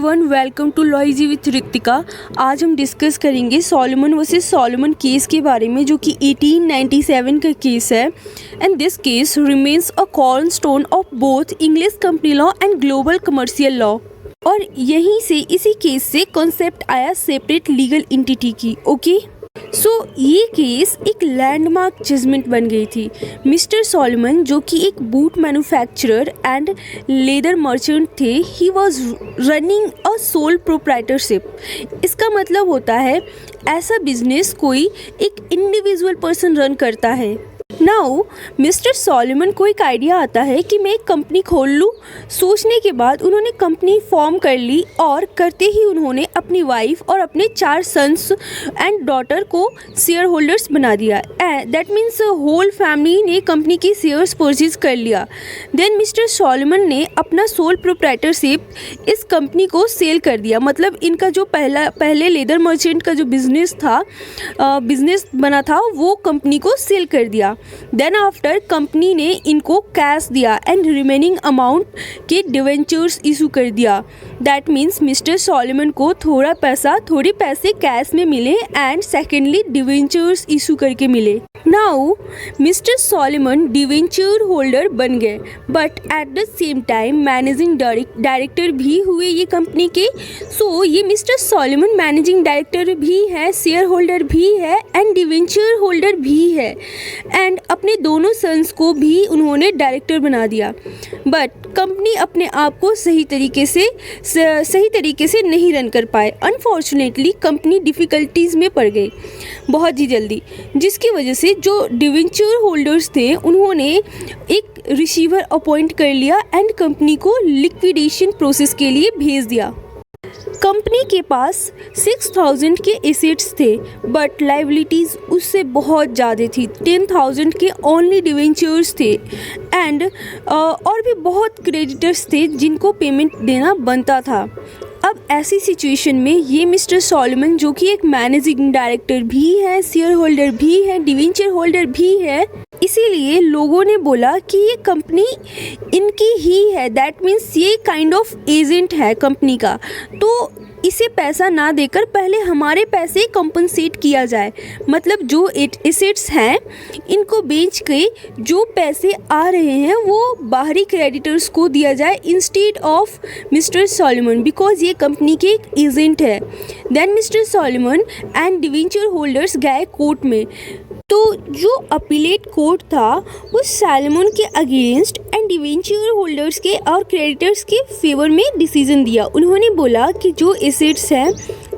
Everyone, welcome to logy with Ritika. आज हम discuss करेंगे सॉलोमन वर्सेस सॉलोमन केस के बारे में, जो कि 1897 का केस है। And this case remains a cornerstone of both English company law and global commercial law. और यहीं से इसी केस से कॉन्सेप्ट आया सेपरेट लीगल एंटिटी की। ओके, सो ये केस एक लैंडमार्क जजमेंट बन गई थी। मिस्टर सॉलोमन, जो कि एक boot manufacturer and leather merchant थे, he was running a sole proprietorship. इसका मतलब होता है ऐसा बिजनेस कोई एक इंडिविजुअल पर्सन रन करता है। नाउ मिस्टर सॉलोमन को एक आइडिया आता है कि मैं एक कंपनी खोल लूँ। सोचने के बाद उन्होंने कंपनी फॉर्म कर ली और करते ही उन्होंने अपनी वाइफ और अपने 4 सन्स एंड डॉटर को शेयर होल्डर्स बना दिया। दैट मीन्स होल फैमिली ने कंपनी की शेयर्स परचेज कर लिया। देन मिस्टर सॉलोमन ने अपना सोल प्रोप्राइटरशिप इस कंपनी को सेल कर दिया। मतलब इनका जो पहले लेदर मर्चेंट का जो बिजनेस बना था, वो कंपनी को सेल कर दिया। देन आफ्टर कंपनी ने इनको कैश दिया एंड रिमेनिंग अमाउंट के डिवेंचर्स इशू कर दिया। दैट मीन्स मिस्टर सॉलोमन को थोड़े पैसे कैश में मिले एंड सेकेंडली डिवेंचर्स इशू करके मिले। Now mister Solomon debenture holder बन गए, but at the same time managing director भी हुए ये कंपनी के। सो ये मिस्टर सॉलोमन मैनेजिंग डायरेक्टर भी है, शेयर होल्डर भी है एंड डिवेंचर होल्डर भी है। एंड अपने दोनों सन्स को भी उन्होंने डायरेक्टर बना दिया। बट कंपनी अपने आप को सही तरीके से नहीं रन कर पाए। अनफॉर्चुनेटली कंपनी डिफ़िकल्टीज़ में पड़ गई बहुत ही जल्दी, जिसकी वजह से जो डिवेंचर होल्डर्स थे उन्होंने एक रिसीवर अपॉइंट कर लिया एंड कंपनी को लिक्विडेशन प्रोसेस के लिए भेज दिया। कंपनी के पास 6000 के एसेट्स थे, बट लाइबिलिटीज़ उससे बहुत ज़्यादा थी। 10,000 के ओनली डिवेंचर्स थे एंड और भी बहुत क्रेडिटर्स थे जिनको पेमेंट देना बनता था। अब ऐसी सिचुएशन में ये मिस्टर सॉलोमन, जो कि एक मैनेजिंग डायरेक्टर भी है, शेयर होल्डर भी है, डिवेंचर होल्डर भी है, इसीलिए लोगों ने बोला कि ये कंपनी इनकी ही है। दैट मीन्स ये काइंड ऑफ एजेंट है कंपनी का, तो इसे पैसा ना देकर पहले हमारे पैसे कंपनसेट किया जाए। मतलब जो एसेट्स हैं इनको बेच के जो पैसे आ रहे हैं वो बाहरी क्रेडिटर्स को दिया जाए instead of mister Solomon, because ये कंपनी के एक एजेंट है। Then mister Solomon and debenture holders गए कोर्ट में। तो जो अपीलेट कोर्ट था वो सॉलोमन के अगेंस्ट एंड डिवेंचर होल्डर्स के और क्रेडिटर्स के फेवर में डिसीजन दिया। उन्होंने बोला कि जो एसेट्स हैं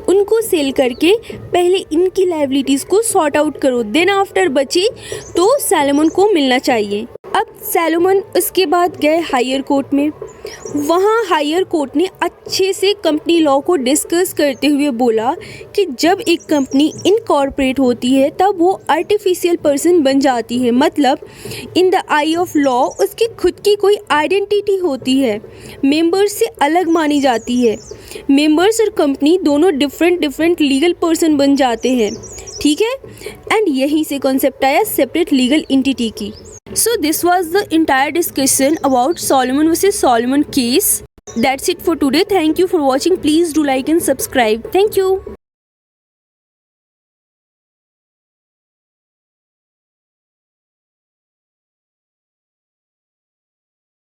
उनको सेल करके पहले इनकी लायबिलिटीज़ को सॉर्ट आउट करो, देन आफ्टर बचे तो सॉलोमन को मिलना चाहिए। अब सॉलोमन उसके बाद गए हायर कोर्ट में। वहाँ हायर कोर्ट ने अच्छे से कंपनी लॉ को डिस्कस करते हुए बोला कि जब एक कंपनी इनकॉर्पोरेट होती है तब वो आर्टिफिशियल पर्सन बन जाती है। मतलब in the I of law उसकी खुद की कोई आइडेंटिटी होती है, मेंबर्स से अलग मानी जाती है। मेंबर्स और कंपनी दोनों डिफरेंट लीगल पर्सन बन जाते हैं, ठीक है। एंड यहीं से कॉन्सेप्ट आया सेपरेट लीगल एंटिटी की। So this was the entire discussion about Solomon versus Solomon case. That's it for today. Thank you for watching. Please do like and subscribe. Thank you.